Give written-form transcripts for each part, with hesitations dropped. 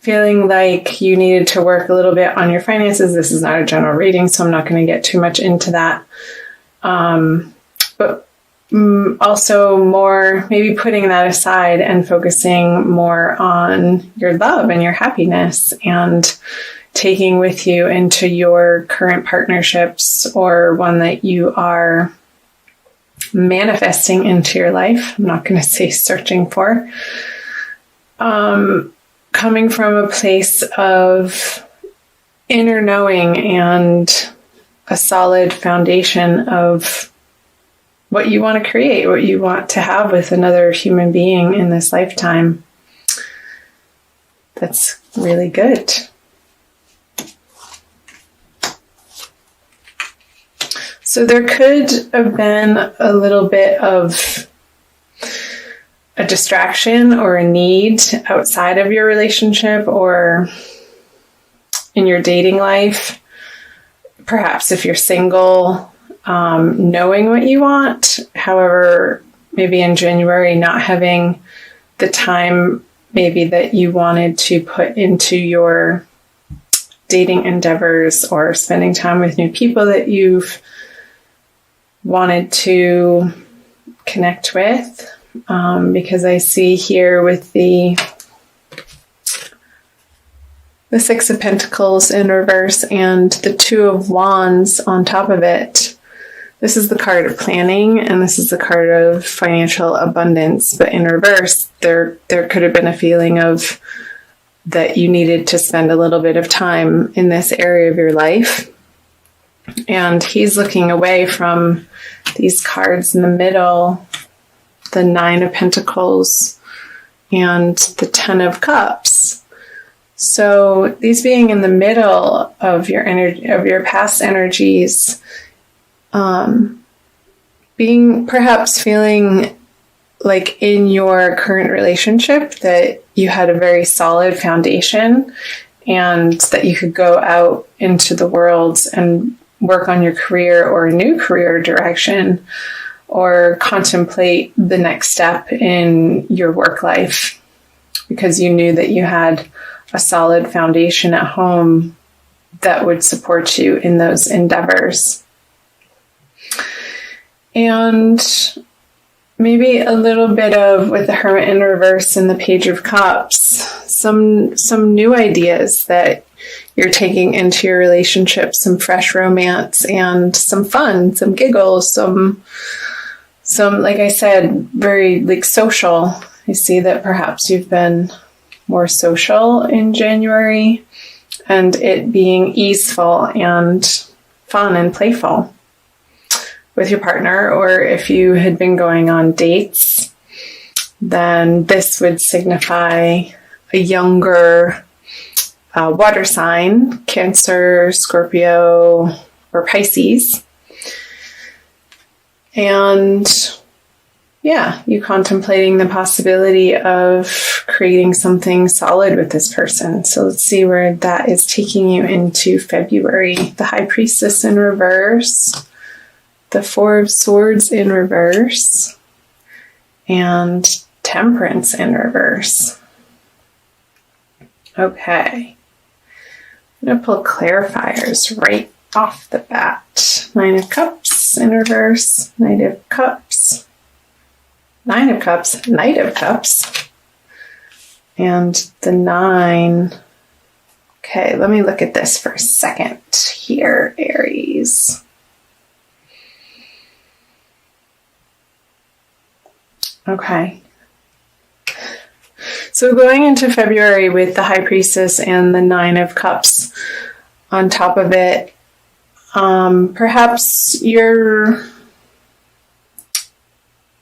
feeling like you needed to work a little bit on your finances. This is not a general reading, so I'm not going to get too much into that. But also more maybe putting that aside and focusing more on your love and your happiness, and taking with you into your current partnerships or one that you are manifesting into your life. I'm not going to say searching for. Coming from a place of inner knowing and a solid foundation of what you want to create, what you want to have with another human being in this lifetime. That's really good. So there could have been a little bit of a distraction or a need outside of your relationship or in your dating life. Perhaps if you're single, knowing what you want. However, maybe in January, not having the time maybe that you wanted to put into your dating endeavors or spending time with new people that you've wanted to connect with. Because I see here with the Six of Pentacles in reverse and the Two of Wands on top of it. This is the card of planning, and this is the card of financial abundance. But in reverse, there could have been a feeling of that you needed to spend a little bit of time in this area of your life. And he's looking away from these cards in the middle, the Nine of Pentacles and the Ten of Cups. So these being in the middle of your energy, of your past energies, being perhaps feeling like in your current relationship that you had a very solid foundation and that you could go out into the world and work on your career or a new career direction, or contemplate the next step in your work life because you knew that you had a solid foundation at home that would support you in those endeavors. And maybe a little bit of, with the Hermit in reverse and the Page of Cups, some new ideas that you're taking into your relationship, some fresh romance and some fun, some giggles, some, like I said, very like social. I see that perhaps you've been more social in January, and it being easeful and fun and playful with your partner. Or if you had been going on dates, then this would signify a younger water sign, Cancer, Scorpio, or Pisces. And yeah, you contemplating the possibility of creating something solid with this person. So let's see where that is taking you into February. The High Priestess in reverse, the Four of Swords in reverse, and Temperance in reverse. Okay. I'm going to pull clarifiers right off the bat. Nine of Cups in reverse, Knight of Cups, Nine of Cups, Knight of Cups, and the Nine. Okay, let me look at this for a second here, Aries. Okay. So going into February with the High Priestess and the Nine of Cups on top of it, perhaps you're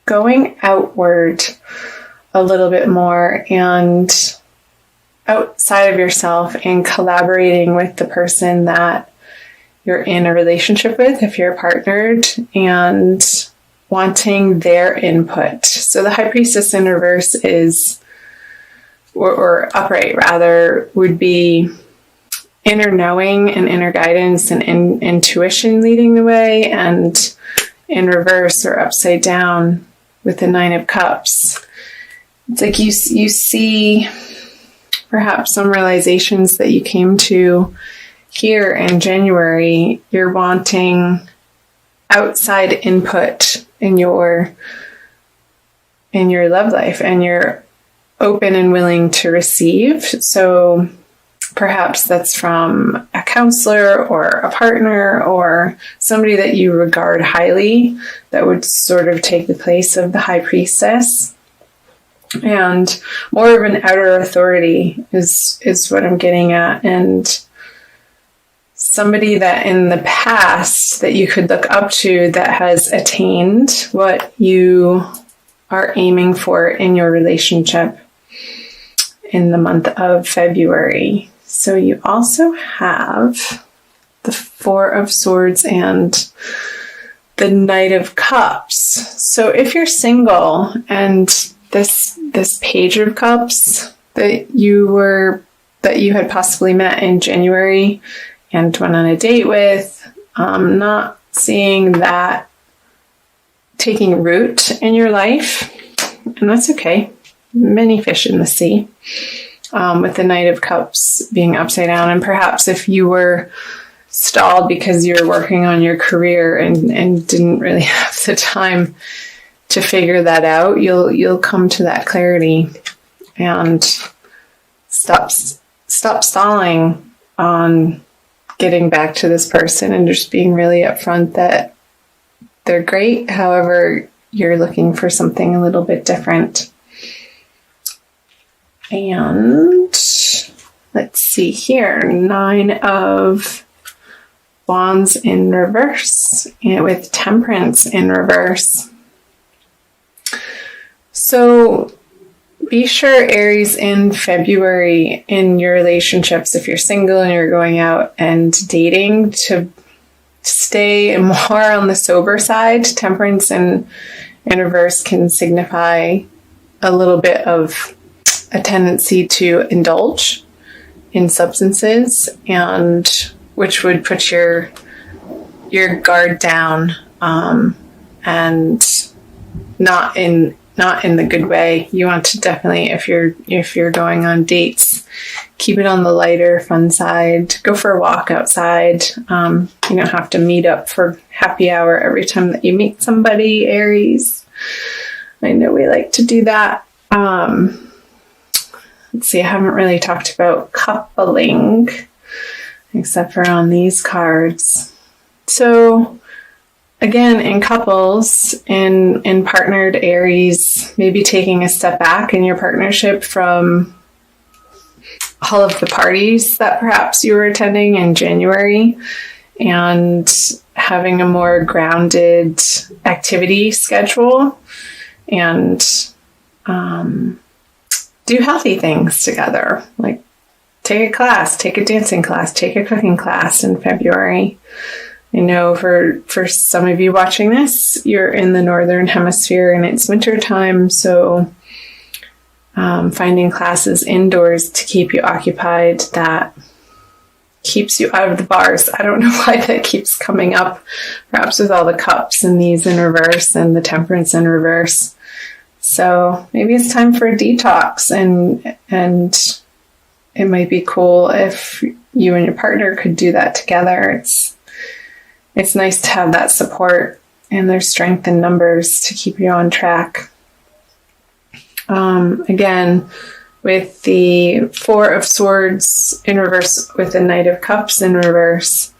going outward a little bit more and outside of yourself and collaborating with the person that you're in a relationship with, if you're partnered, and wanting their input. So the High Priestess in reverse is, or upright rather, would be inner knowing and inner guidance and intuition leading the way, and in reverse or upside down with the Nine of Cups. It's like you see perhaps some realizations that you came to here in January. You're wanting outside input in your love life, and you're open and willing to receive. So perhaps that's from a counselor or a partner or somebody that you regard highly that would sort of take the place of the high priestess. And more of an outer authority is what I'm getting at. And somebody that in the past that you could look up to that has attained what you are aiming for in your relationship in the month of February. So you also have the Four of Swords and the Knight of Cups. So if you're single and this Page of Cups that you had possibly met in January and went on a date with, not seeing that taking root in your life, and that's okay. Many fish in the sea. With the Knight of Cups being upside down, and perhaps if you were stalled because you're working on your career and didn't really have the time to figure that out, you'll come to that clarity and stop stalling on getting back to this person and just being really upfront that they're great. However, you're looking for something a little bit different. And let's see here, 9 of Wands in reverse, and with Temperance in reverse. So be sure, Aries, in February in your relationships, if you're single and you're going out and dating, to stay more on the sober side. Temperance in reverse can signify a little bit of a tendency to indulge in substances, and which would put your guard down, and not in the good way. You want to definitely, if you're going on dates, keep it on the lighter, fun side. Go for a walk outside. You don't have to meet up for happy hour every time that you meet somebody, Aries. I know we like to do that. Let's see, I haven't really talked about coupling, except for on these cards. So, again, in couples, in partnered Aries, maybe taking a step back in your partnership from all of the parties that perhaps you were attending in January, and having a more grounded activity schedule, and do healthy things together, like take a class, take a dancing class, take a cooking class in February. I know for some of you watching this, you're in the Northern Hemisphere and it's winter time, so finding classes indoors to keep you occupied that keeps you out of the bars. I don't know why that keeps coming up, perhaps with all the cups and these in reverse and the Temperance in reverse. So maybe it's time for a detox, and it might be cool if you and your partner could do that together. It's nice to have that support, and there's strength in numbers to keep you on track. Again, with the Four of Swords in reverse, with the Knight of Cups in reverse,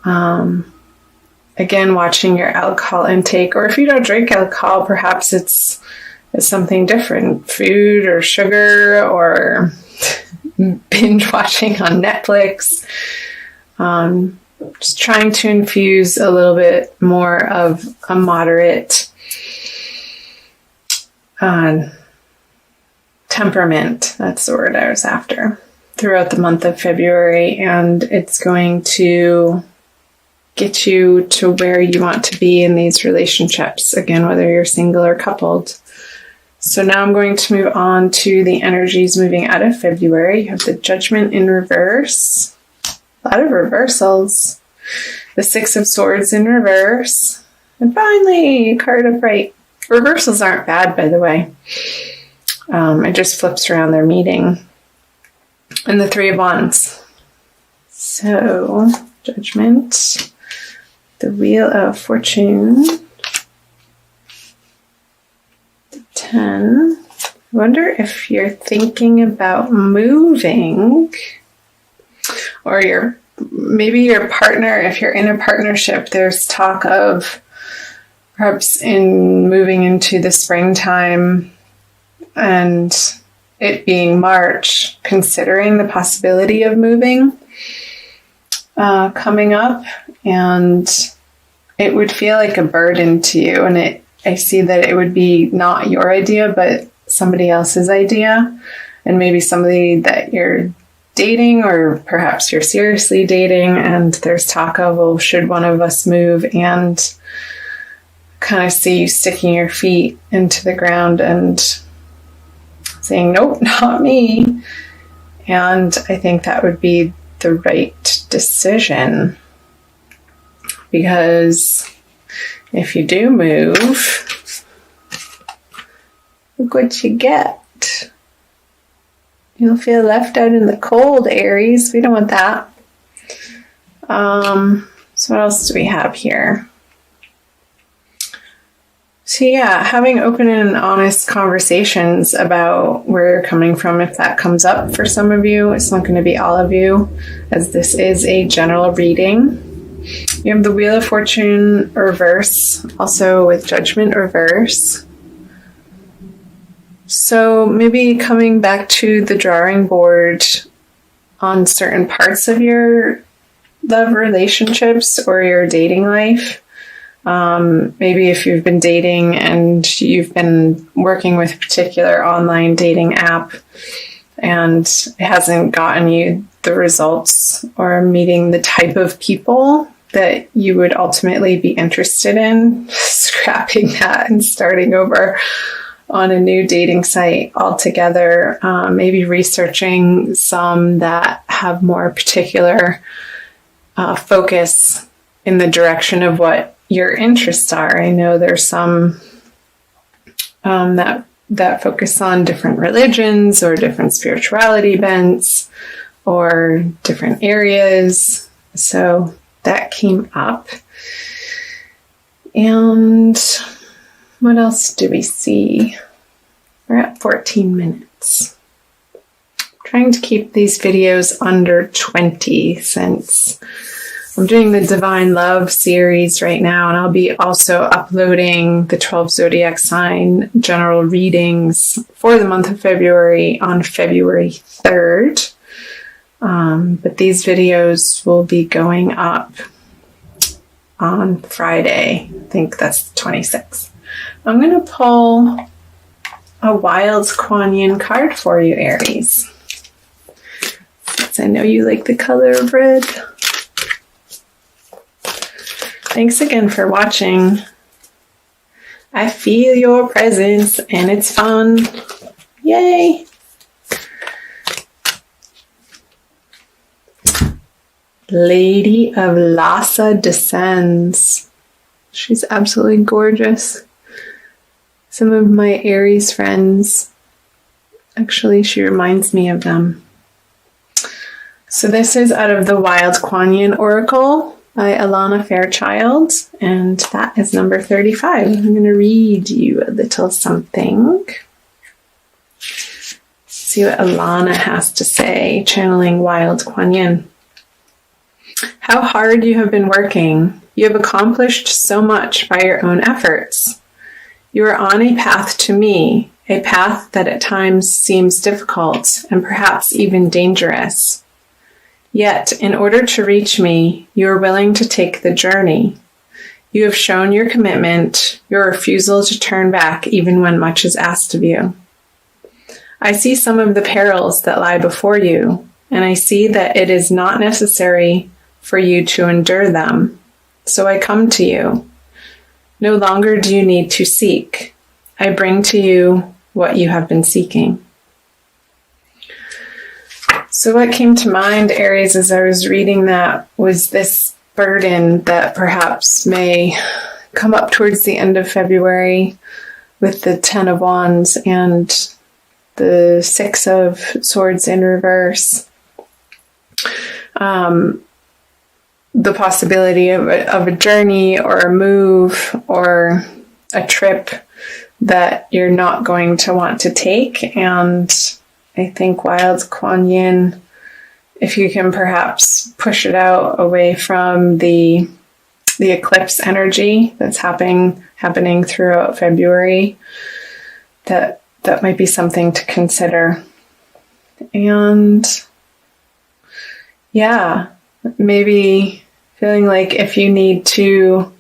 again, watching your alcohol intake, or if you don't drink alcohol, perhaps it's something different, food or sugar or binge watching on Netflix. Just trying to infuse a little bit more of a moderate temperament. That's the word I was after, throughout the month of February. And it's going to get you to where you want to be in these relationships, again, whether you're single or coupled. So now I'm going to move on to the energies moving out of February. You have the Judgment in reverse. A lot of reversals. The Six of Swords in reverse. And finally, a card upright. Reversals aren't bad, by the way. It just flips around their meaning. and the Three of Wands. So, Judgment, the Wheel of Fortune, the 10. I wonder if you're thinking about moving, or maybe your partner, if you're in a partnership, there's talk of perhaps in moving into the springtime and it being March, considering the possibility of moving coming up, and it would feel like a burden to you, and I see that it would be not your idea but somebody else's idea, and maybe somebody that you're dating, or perhaps you're seriously dating, and there's talk of, well, should one of us move, and kind of see you sticking your feet into the ground and saying, nope, not me. And I think that would be the right decision, because if you do move, look what you get. You'll feel left out in the cold, Aries. We don't want that. So what else do we have here? So yeah, having open and honest conversations about where you're coming from, if that comes up for some of you. It's not going to be all of you, as this is a general reading. You have the Wheel of Fortune reverse, also with Judgment reverse. So maybe coming back to the drawing board on certain parts of your love relationships or your dating life. Maybe if you've been dating and you've been working with a particular online dating app and it hasn't gotten you the results or meeting the type of people that you would ultimately be interested in, scrapping that and starting over on a new dating site altogether. Maybe researching some that have more particular focus in the direction of what your interests are. I know there's some that focus on different religions or different spirituality bents or different areas. So that came up. And what else do we see? We're at 14 minutes. I'm trying to keep these videos under 20 since I'm doing the Divine Love series right now, and I'll be also uploading the 12 zodiac sign general readings for the month of February on February 3rd. But these videos will be going up on Friday. I think that's the 26th. I'm going to pull a Wild Kuan Yin card for you, Aries, since I know you like the color of red. Thanks again for watching. I feel your presence and it's fun. Yay! Lady of Lhasa descends. She's absolutely gorgeous. Some of my Aries friends, actually, she reminds me of them. So this is out of the Wild Kuan Yin Oracle by Alana Fairchild, and that is number 35. I'm going to read you a little something. See what Alana has to say, channeling Wild Kuan Yin. How hard you have been working. You have accomplished so much by your own efforts. You are on a path to me, a path that at times seems difficult and perhaps even dangerous. Yet, in order to reach me, you are willing to take the journey. You have shown your commitment, your refusal to turn back even when much is asked of you. I see some of the perils that lie before you, and I see that it is not necessary for you to endure them. So I come to you. No longer do you need to seek. I bring to you what you have been seeking. So what came to mind, Aries, as I was reading that was this burden that perhaps may come up towards the end of February with the 10 of Wands, and the Six of Swords in reverse. The possibility of a journey or a move or a trip that you're not going to want to take. And I think Wild Kuan Yin, if you can perhaps push it out away from the eclipse energy that's happening throughout February, that might be something to consider. And yeah, maybe feeling like if you need to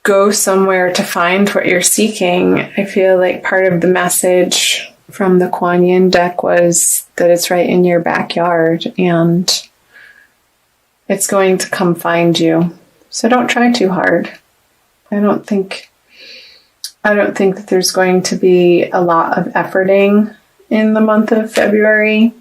go somewhere to find what you're seeking, I feel like part of the message from the Kuan Yin deck was that it's right in your backyard and it's going to come find you. So don't try too hard. I don't think that there's going to be a lot of efforting in the month of February.